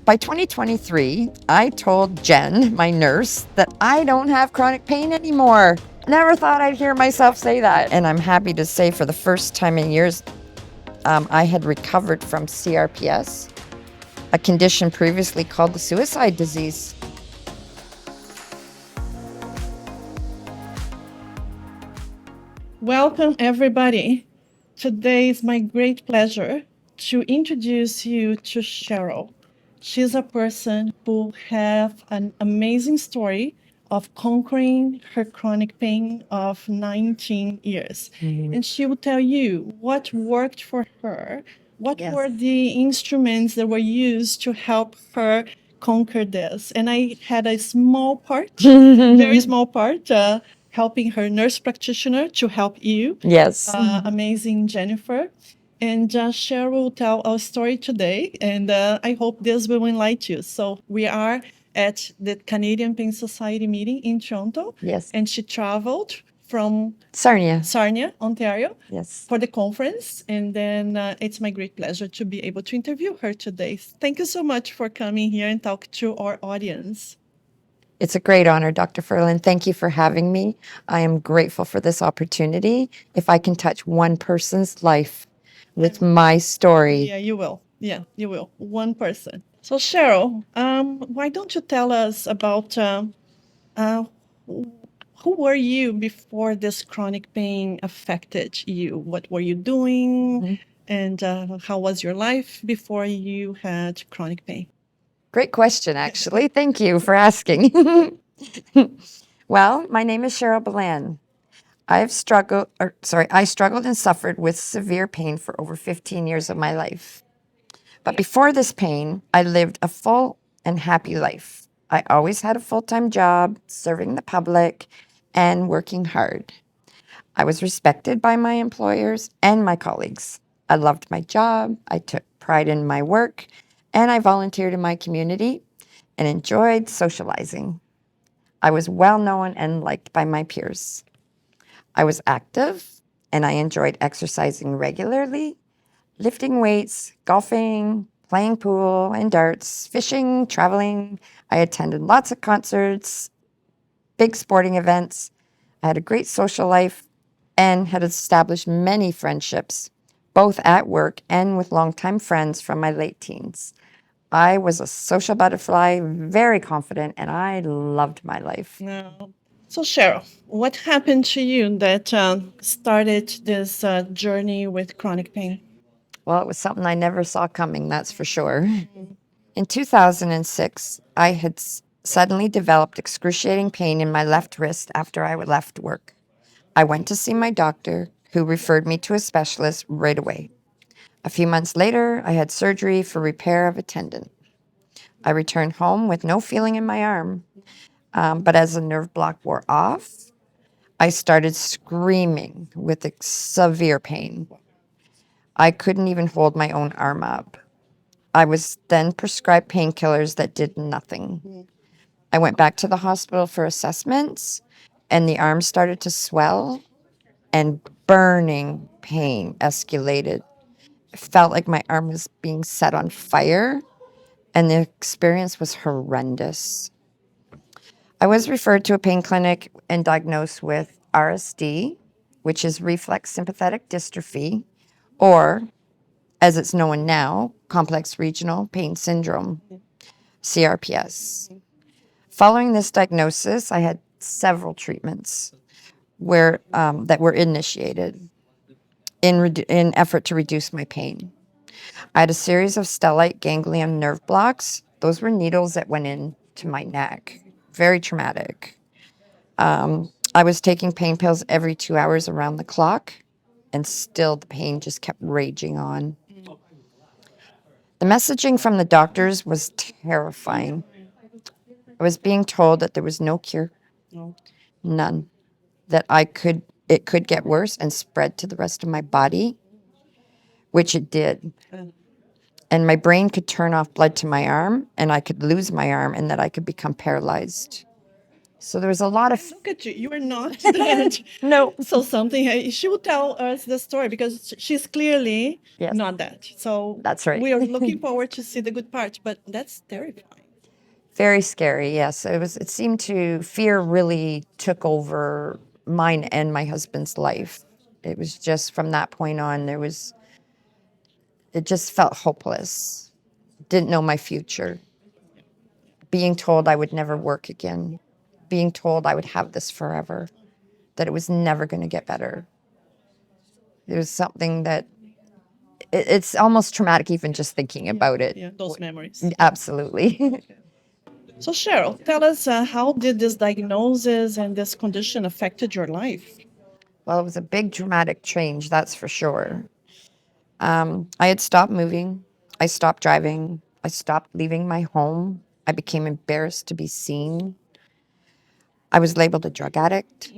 By 2023, I told Jen, my nurse, that I don't have chronic pain anymore. Never thought I'd hear myself say that. And I'm happy to say for the first time in years, I had recovered from CRPS, a condition previously called the suicide disease. Welcome, everybody. Today is my great pleasure to introduce you to Cheryl. She's a person who has an amazing story of conquering her chronic pain of 19 years. And she will tell you what worked for her, what Yes. were the instruments that were used to help her conquer this. And I had a small part, very small part, helping her nurse practitioner to help you. Yes. Amazing Jennifer. And Cheryl will tell our story today, and I hope this will enlighten you. So we are at the Canadian Pain Society meeting in Toronto. Yes. And she traveled from Sarnia. Ontario, Yes. for the conference. And then it's my great pleasure to be able to interview her today. Thank you so much for coming here and talk to our audience. It's a great honor, Dr. Furlan. Thank you for having me. I am grateful for this opportunity. If I can touch one person's life with my story. Yeah, you will. Yeah, you will. One person. So Cheryl, why don't you tell us about who were you before this chronic pain affected you? What were you doing? And how was your life before you had chronic pain? Great question, actually. Thank you for asking. Well, my name is Cheryl Beland. I struggled and suffered with severe pain for over 15 years of my life. But before this pain, I lived a full and happy life. I always had a full-time job, serving the public and working hard. I was respected by my employers and my colleagues. I loved my job, I took pride in my work, and I volunteered in my community and enjoyed socializing. I was well known and liked by my peers. I was active and I enjoyed exercising regularly, lifting weights, golfing, playing pool and darts, fishing, traveling. I attended lots of concerts, big sporting events. I had a great social life and had established many friendships, both at work and with longtime friends from my late teens. I was a social butterfly, very confident, and I loved my life. No. So Cheryl, what happened to you that started this journey with chronic pain? Well, it was something I never saw coming, that's for sure. In 2006, I had suddenly developed excruciating pain in my left wrist after I left work. I went to see my doctor, who referred me to a specialist right away. A few months later, I had surgery for repair of a tendon. I returned home with no feeling in my arm, but as the nerve block wore off, I started screaming with severe pain. I couldn't even hold my own arm up. I was then prescribed painkillers that did nothing. I went back to the hospital for assessments, and the arm started to swell, and burning pain escalated. It felt like my arm was being set on fire, and the experience was horrendous. I was referred to a pain clinic and diagnosed with RSD, which is reflex sympathetic dystrophy, or as it's known now, complex regional pain syndrome, CRPS. Following this diagnosis, I had several treatments that were initiated in effort to reduce my pain. I had a series of stellate ganglion nerve blocks. Those were needles that went into my neck. Very traumatic. I was taking pain pills every 2 hours around the clock, and still the pain just kept raging on. The messaging from the doctors was terrifying. I was being told that there was no cure, none, that it could get worse and spread to the rest of my body, which it did. And my brain could turn off blood to my arm, and I could lose my arm, and that I could become paralyzed. So there was a lot of Look at you. You are not that. no. So something she will tell us the story because she's clearly Yes. not that. So That's right. we are looking forward to see the good part, but that's terrifying. Very scary, yes. It seemed to fear really took over mine and my husband's life. It was just from that point on it just felt hopeless. Didn't know my future. Being told I would never work again. Being told I would have this forever. That it was never going to get better. It was something that it's almost traumatic even just thinking about it. Yeah, those memories. Absolutely. So Cheryl, tell us how did this diagnosis and this condition affected your life? Well, it was a big dramatic change, that's for sure. I had stopped moving. I stopped driving. I stopped leaving my home. I became embarrassed to be seen. I was labeled a drug addict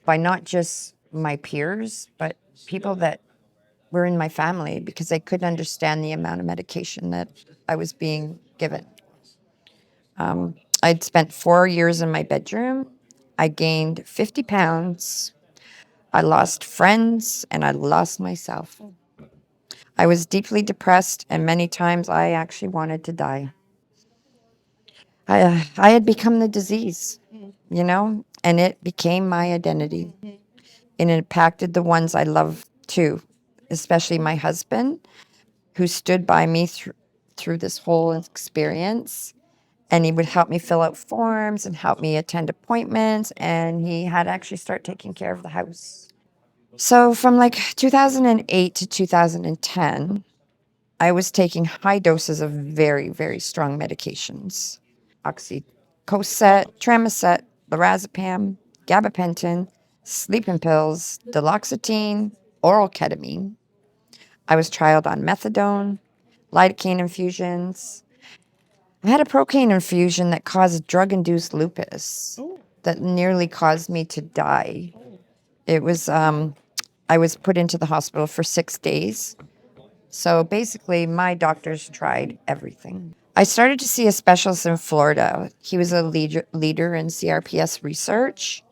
by not just my peers, but people that were in my family because they couldn't understand the amount of medication that I was being given. I'd spent 4 years in my bedroom. I gained 50 pounds. I lost friends and I lost myself. I was deeply depressed, and many times I actually wanted to die. I had become the disease, and it became my identity. And it impacted the ones I love too, especially my husband, who stood by me through this whole experience. And he would help me fill out forms and help me attend appointments. And he had to actually start taking care of the house. So from like 2008 to 2010, I was taking high doses of very, very strong medications. Oxycodone, Tramadol, lorazepam, gabapentin, sleeping pills, duloxetine, oral ketamine. I was trialed on methadone, lidocaine infusions. I had a procaine infusion that caused drug-induced lupus that nearly caused me to die. It was, I was put into the hospital for 6 days. So basically, my doctors tried everything. I started to see a specialist in Florida. He was a leader in CRPS research.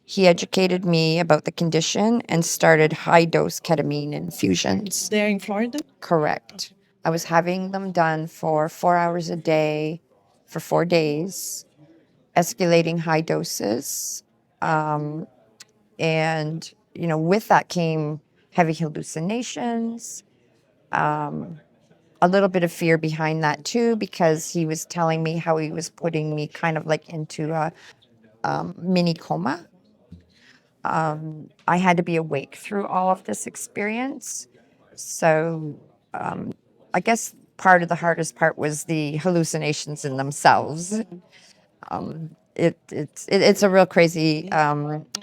He educated me about the condition and started high-dose ketamine infusions. There in Florida? Correct. I was having them done for 4 hours a day for 4 days, escalating high doses. And, with that came heavy hallucinations, a little bit of fear behind that too, because he was telling me how he was putting me kind of like into a mini coma. I had to be awake through all of this experience. So I guess part of the hardest part was the hallucinations in themselves. It's a real crazy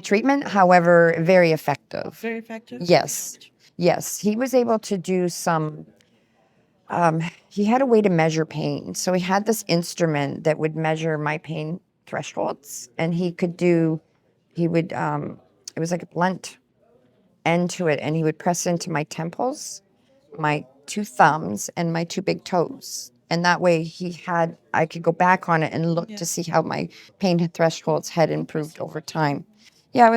treatment, however, very effective. Very effective? Yes, yes. He was able to do some. He had a way to measure pain. So he had this instrument that would measure my pain thresholds, and it was like a blunt end to it, and he would press into my temples, my two thumbs, and my two big toes. And that way I could go back on it and look to see how my pain thresholds had improved over time. Yeah,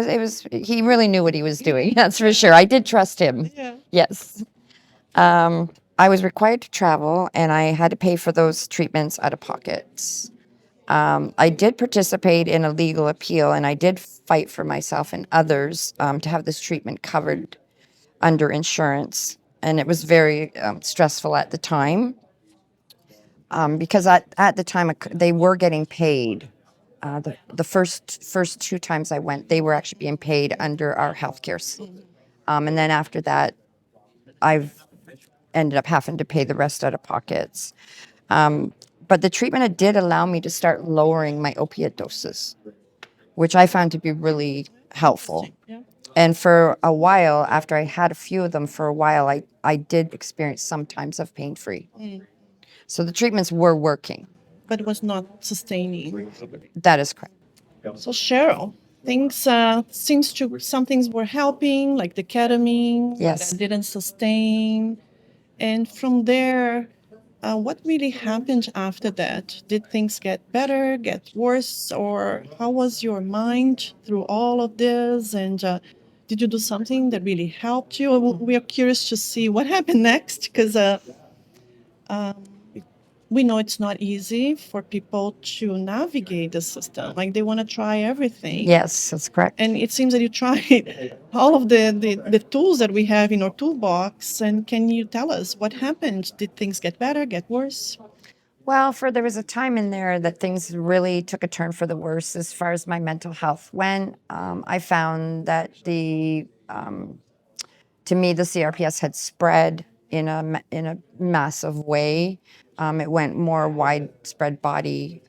he really knew what he was doing. That's for sure. I did trust him. Yeah. Yes. I was required to travel, and I had to pay for those treatments out of pocket. I did participate in a legal appeal, and I did fight for myself and others to have this treatment covered under insurance. And it was very stressful at the time because at the time they were getting paid. The first two times I went, they were actually being paid under our healthcare. And then after that, I've ended up having to pay the rest out of pockets. But the treatment, it did allow me to start lowering my opiate doses, which I found to be really helpful. Yeah. And for a while, after I had a few of them for a while, I did experience some times of pain-free. So the treatments were working. But it was not sustaining. That is correct. So Cheryl, some things were helping, like the ketamine, Yes. that didn't sustain. And from there, what really happened after that? Did things get better, get worse, or how was your mind through all of this? And did you do something that really helped you? We are curious to see what happened next because um, we know it's not easy for people to navigate the system. Like they want to try everything. Yes, that's correct. And it seems that you tried all of the tools that we have in our toolbox. And can you tell us what happened? Did things get better, get worse? Well, there was a time in there that things really took a turn for the worse as far as my mental health went. I found that to me, the CRPS had spread in a massive way. It went more widespread body.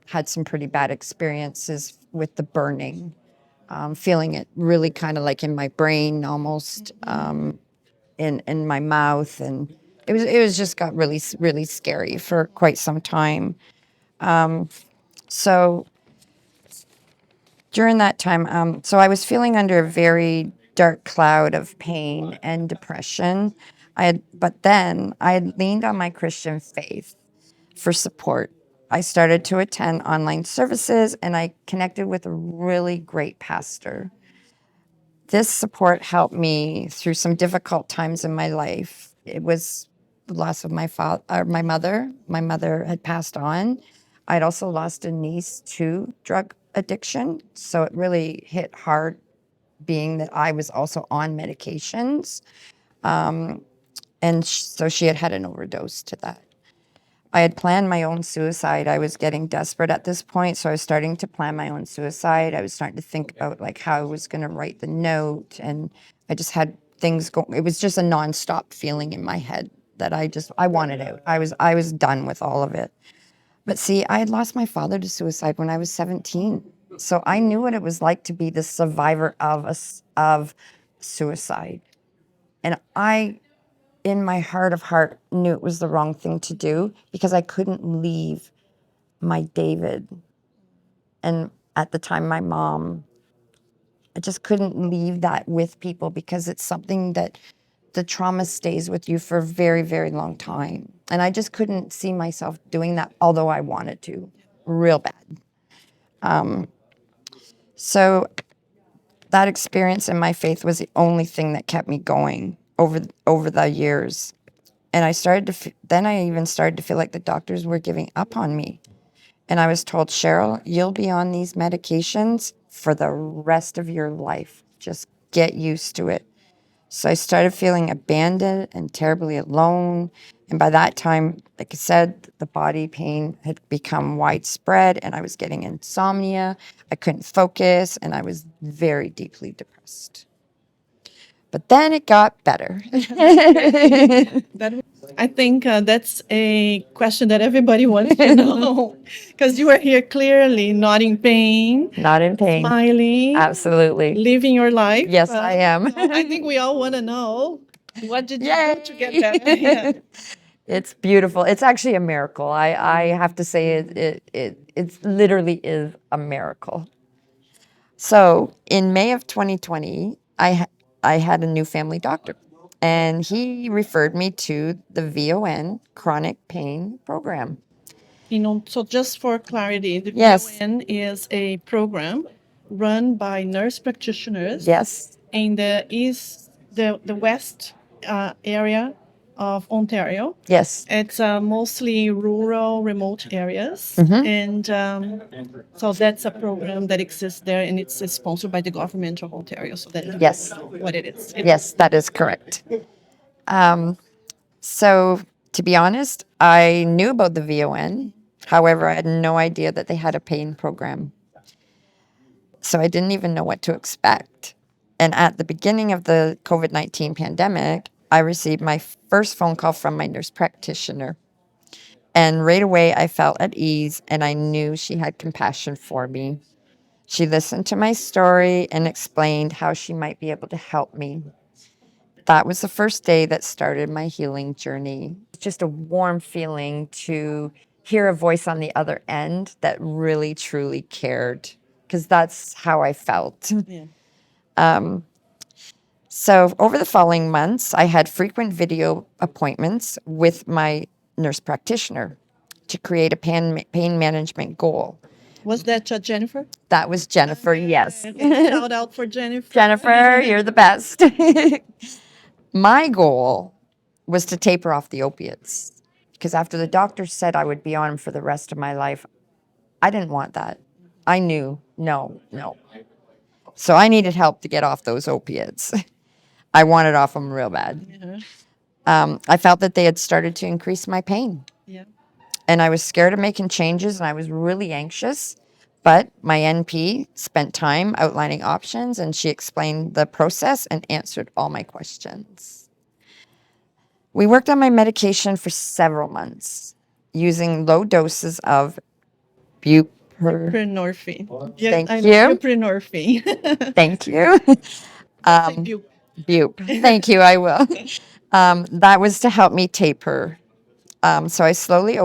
Had some pretty bad experiences with the burning, feeling it really kind of like in my brain almost, in my mouth, and it was just got really scary for quite some time. So during that time, so I was feeling under a very dark cloud of pain and depression. But then I had leaned on my Christian faith for support. I started to attend online services and I connected with a really great pastor. This support helped me through some difficult times in my life. It was the loss of my mother. My mother had passed on. I'd also lost a niece to drug addiction, so it really hit hard, being that I was also on medications, and so she had had an overdose to that. I had planned my own suicide. I was getting desperate at this point, so I was starting to plan my own suicide. I was starting to think about like how I was going to write the note, and I just had things going. It was just a nonstop feeling in my head that I wanted out. I was done with all of it. But see, I had lost my father to suicide when I was 17, so I knew what it was like to be the survivor of suicide, and I, in my heart of heart, knew it was the wrong thing to do because I couldn't leave my David. And at the time, my mom, I just couldn't leave that with people because it's something that the trauma stays with you for a very, very long time. And I just couldn't see myself doing that, although I wanted to, real bad. So that experience in my faith was the only thing that kept me going over the years. And then I even started to feel like the doctors were giving up on me. And I was told, Cheryl, you'll be on these medications for the rest of your life. Just get used to it. So I started feeling abandoned and terribly alone. And by that time, like I said, the body pain had become widespread and I was getting insomnia. I couldn't focus and I was very deeply depressed. But then it got better. I think that's a question that everybody wants to know because you are here clearly not in pain, Not in pain. smiling, Absolutely. living your life. Yes, I am. So I think we all want to know what did you Yay! do to get better? Yeah. It's beautiful. It's actually a miracle. I have to say it literally is a miracle. So in May of 2020, I had a new family doctor, and he referred me to the VON chronic pain program. So just for clarity, the Yes. VON is a program run by nurse practitioners Yes. in the west area of Ontario. Yes. It's mostly rural, remote areas, Mhm. and so that's a program that exists there, and it's sponsored by the government of Ontario. So that Yes. what it is. Yes, that is correct. So to be honest, I knew about the VON. However, I had no idea that they had a pain program. So I didn't even know what to expect. And at the beginning of the COVID-19 pandemic, I received my first phone call from my nurse practitioner. And right away, I felt at ease and I knew she had compassion for me. She listened to my story and explained how she might be able to help me. That was the first day that started my healing journey. It's just a warm feeling to hear a voice on the other end that really, truly cared, because that's how I felt. Yeah. So over the following months, I had frequent video appointments with my nurse practitioner to create a pain management goal. Was that Jennifer? That was Jennifer, yes. Okay, shout out for Jennifer. Jennifer, you're the best. My goal was to taper off the opiates because after the doctor said I would be on them for the rest of my life, I didn't want that. I knew, no. So I needed help to get off those opiates. I wanted off them real bad. I felt that they had started to increase my pain. Yeah. And I was scared of making changes and I was really anxious. But my NP spent time outlining options and she explained the process and answered all my questions. We worked on my medication for several months using low doses of buprenorphine. Yeah, Thank I you. know buprenorphine. Thank you. Say Bupe. Thank you, I will. That was to help me taper. So I slowly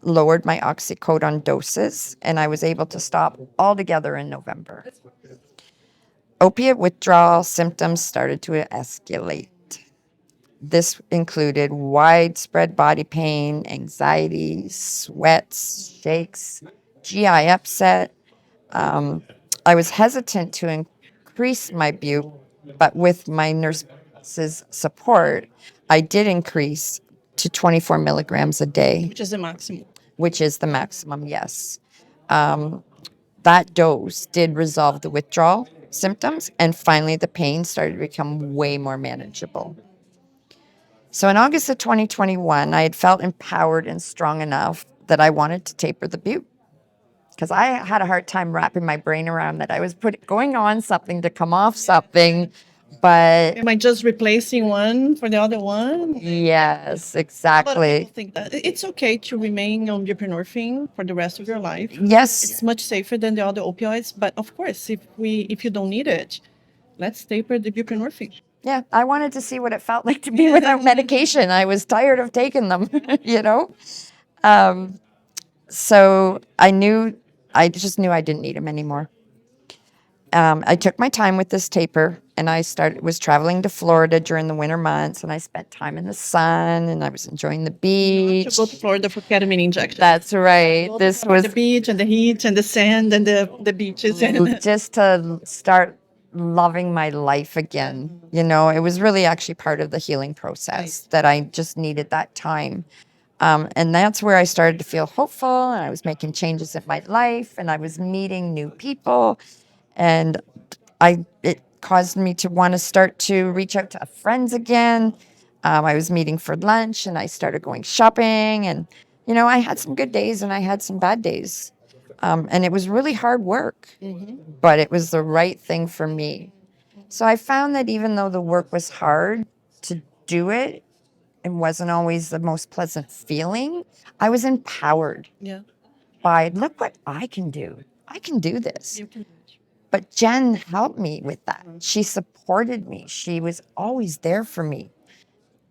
lowered my oxycodone doses, and I was able to stop altogether in November. Opiate withdrawal symptoms started to escalate. This included widespread body pain, anxiety, sweats, shakes, GI upset. I was hesitant to increase my bupe, but with my nurse's support, I did increase to 24 milligrams a day, which is the maximum. which is the maximum, yes. That dose did resolve the withdrawal symptoms, and finally the pain started to become way more manageable. So in August of 2021, I had felt empowered and strong enough that I wanted to taper the bupe because I had a hard time wrapping my brain around that I was going on something to come off something, but Am I just replacing one for the other one? yes, A lot of exactly. people think that it's okay to remain on buprenorphine for the rest of your life. Yes, It's much safer than the other opioids, but of course, if you don't need it, let's taper the buprenorphine. yeah, I wanted to see what it felt like to be without medication. I was tired of taking them, you know? So I just knew I didn't need them anymore. I took my time with this taper and was traveling to Florida during the winter months and I spent time in the sun and I was enjoying the To beach. go to Florida for ketamine injection. That's right. This was The beach and the heat and the sand and the beaches. just to start loving my life again. You know, it was really actually part of the healing process that I just needed that time. And that's where I started to feel hopeful and I was making changes in my life and I was meeting new people and it caused me to want to start to reach out to friends again. I was meeting for lunch and I started going shopping and, you know, I had some good days and I had some bad days. And it was really hard work, but it was the right thing for me. So I found that even though the work was hard to do it, it wasn't always the most pleasant feeling. I was empowered Yeah. by, look what I can do. I can do this. You can. But Jen helped me with that. She supported me. She was always there for me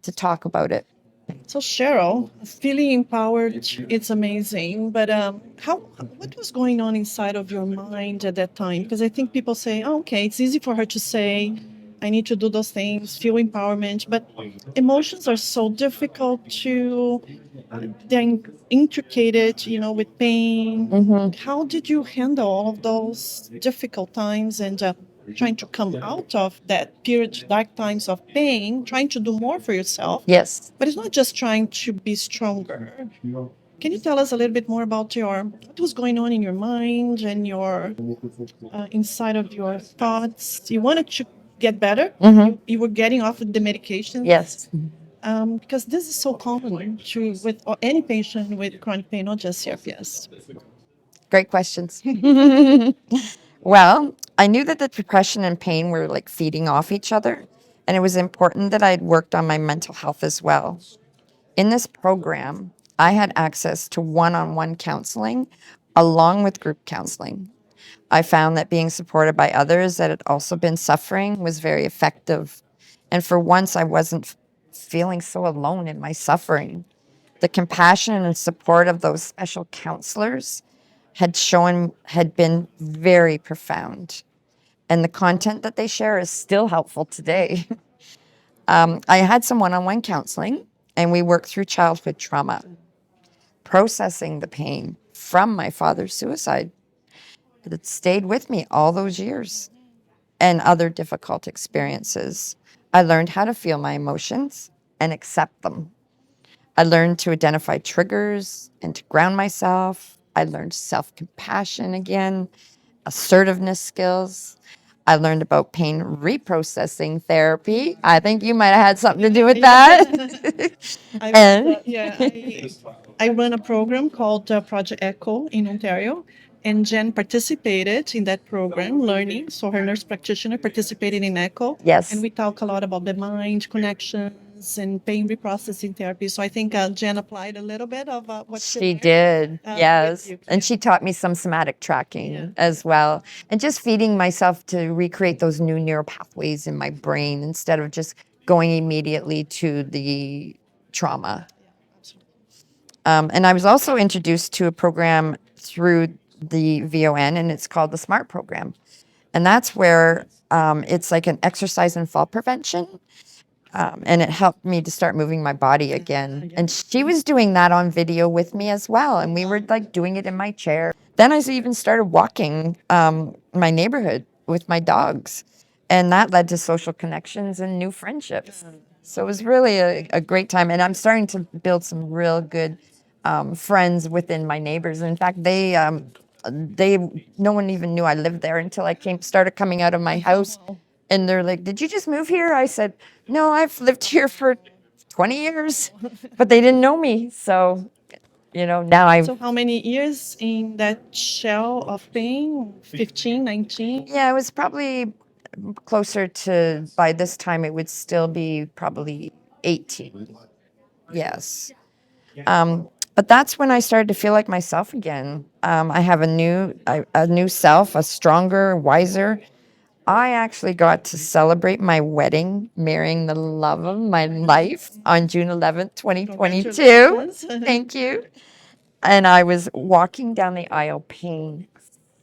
to talk about it. So Cheryl, feeling empowered, it's amazing. But what was going on inside of your mind at that time? Because I think people say, oh, okay, it's easy for her to say, I need to do those things, feel empowerment. But emotions are so difficult to, they're intricated, you know, with pain. How did you handle all of those difficult times and trying to come out of that period, dark times of pain, trying to do more for yourself? Yes. But it's not just trying to be stronger. Can you tell us a little bit more about what was going on in your mind and your inside of your thoughts? You wanted to get better. You were getting off of the medication. Yes. Because this is so common with any patient with chronic pain, not just CRPS. Great questions. Well, I knew that the depression and pain were like feeding off each other, and it was important that I had worked on my mental health as well. In this program, I had access to one-on-one counseling along with group counseling. I found that being supported by others that had also been suffering was very effective. And for once, I wasn't feeling so alone in my suffering. The compassion and support of those special counselors had been very profound. And the content that they share is still helpful today. I had some one-on-one counseling, and we worked through childhood trauma, processing the pain from my father's suicide that stayed with me all those years and other difficult experiences. I learned how to feel my emotions and accept them. I learned to identify triggers and to ground myself. I learned self-compassion again, assertiveness skills. I learned about pain reprocessing therapy. I think you might have had something to do with that. I was, And I run a program called Project Echo in Ontario, and Jen participated in that program, learning. So her nurse practitioner participated in Echo, yes, and we talk a lot about the mind connections and pain reprocessing therapy. So I think Jen applied a little bit of what she she learned did. with Yes. you. And she taught me some somatic tracking Yeah. as well. And just feeding myself to recreate those new neural pathways in my brain instead of just going immediately to the trauma. And I was also introduced to a program through the VON, and it's called the SMART program. And that's where it's like an exercise and fall prevention. And it helped me to start moving my body again. And she was doing that on video with me as well. And we were like doing it in my chair. Then I even started walking my neighborhood with my dogs. And that led to social connections and new friendships. So it was really a great time. And I'm starting to build some real good friends within my neighbors. In fact, they no one even knew I lived there until I started coming out of my house. And they're like, "Did you just move here?" I said, "No, I've lived here for 20 years." But they didn't know me. So, now So how many years in that shell of pain? 15, 19? yeah, it was probably closer to, by this time, it would still be probably 18. Yes. But that's when I started to feel like myself again. I have a new self, a stronger, wiser. I actually got to celebrate my wedding, marrying the love of my life on June 11th, 2022. Congratulations. Thank you. And I was walking down the aisle pain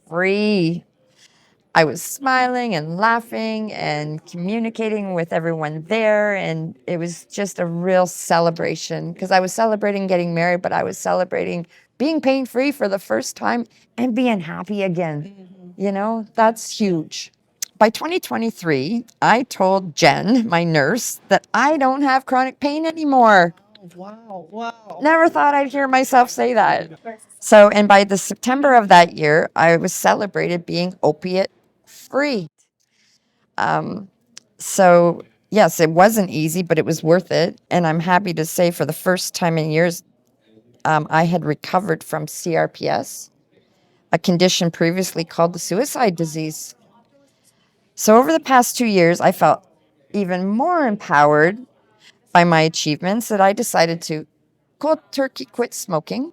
free. I was smiling and laughing and communicating with everyone there. And it was just a real celebration because I was celebrating getting married, but I was celebrating being pain free for the first time and being happy again. That's huge. By 2023, I told Jen, my nurse, that I don't have chronic pain anymore. Wow. Never thought I'd hear myself say that. So, and by the September of that year, I was celebrated being opiate free. So, yes, it wasn't easy, but it was worth it. And I'm happy to say for the first time in years, I had recovered from CRPS, a condition previously called the suicide disease. So, over the past 2 years, I felt even more empowered by my achievements that I decided to cold turkey quit smoking.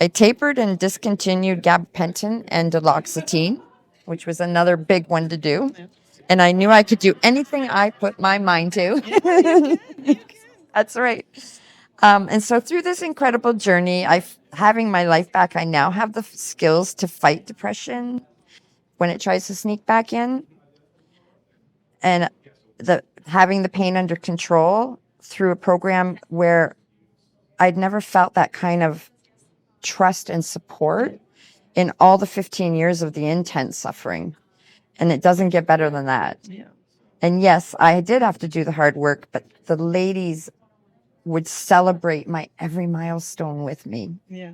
I tapered and discontinued gabapentin and duloxetine, which was another big one to do. And I knew I could do anything I put my mind to. That's right. And so through this incredible journey, having my life back, I now have the skills to fight depression when it tries to sneak back in, and having the pain under control through a program where I'd never felt that kind of trust and support in all the 15 years of the intense suffering. And it doesn't get better than that. Yeah. And yes, I did have to do the hard work, but the ladies would celebrate my every milestone with me. Yeah.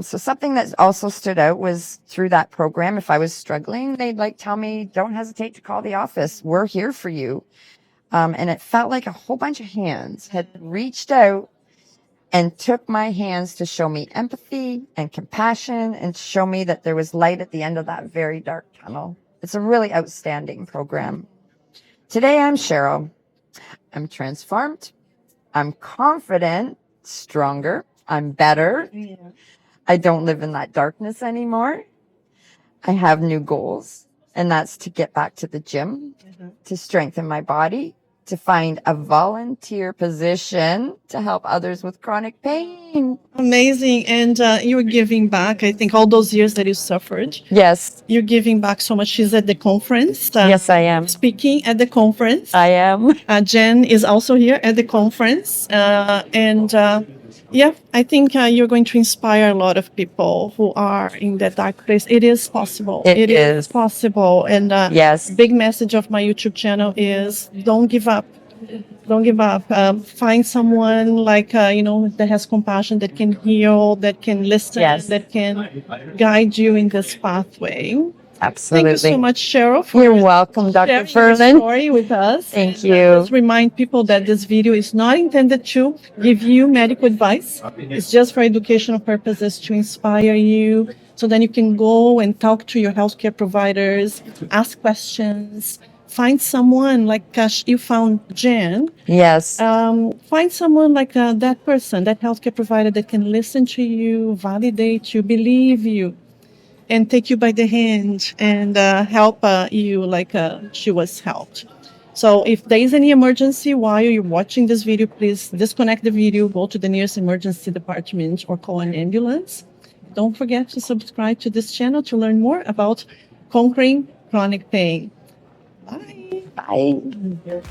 So something that also stood out was through that program, if I was struggling, they'd tell me, "Don't hesitate to call the office. We're here for you." And it felt like a whole bunch of hands had reached out and took my hands to show me empathy and compassion and show me that there was light at the end of that very dark tunnel. It's a really outstanding program. Today, I'm Cheryl. I'm transformed. I'm confident, stronger. I'm better. Yeah. I don't live in that darkness anymore. I have new goals, and that's to get back to the gym, to strengthen my body, to find a volunteer position to help others with chronic pain. Amazing. And you're giving back, I think, all those years that you suffered. Yes. You're giving back so much. She's at the conference. Yes, I am. Speaking at the conference. I am. Jen is also here at the conference. Yeah, I think you're going to inspire a lot of people who are in that dark place. It is possible. It is. Possible. And Yes. big message of my YouTube channel is don't give up. Don't give up. Find someone like, that has compassion, that can heal, that can listen, Yes. that can guide you in this pathway. Absolutely. Thank you so much, Cheryl, for You're welcome, Dr. sharing Furlan. your story with us. Thank And you. Let's remind people that this video is not intended to give you medical advice. It's just for educational purposes to inspire you, so then you can go and talk to your healthcare providers, ask questions, find someone like you found Jen. Yes. Find someone like that person, that healthcare provider that can listen to you, validate you, believe you, and take you by the hand and help you like she was helped. So if there is any emergency while you're watching this video, please disconnect the video, go to the nearest emergency department or call an ambulance. Don't forget to subscribe to this channel to learn more about conquering chronic pain. Bye. Bye.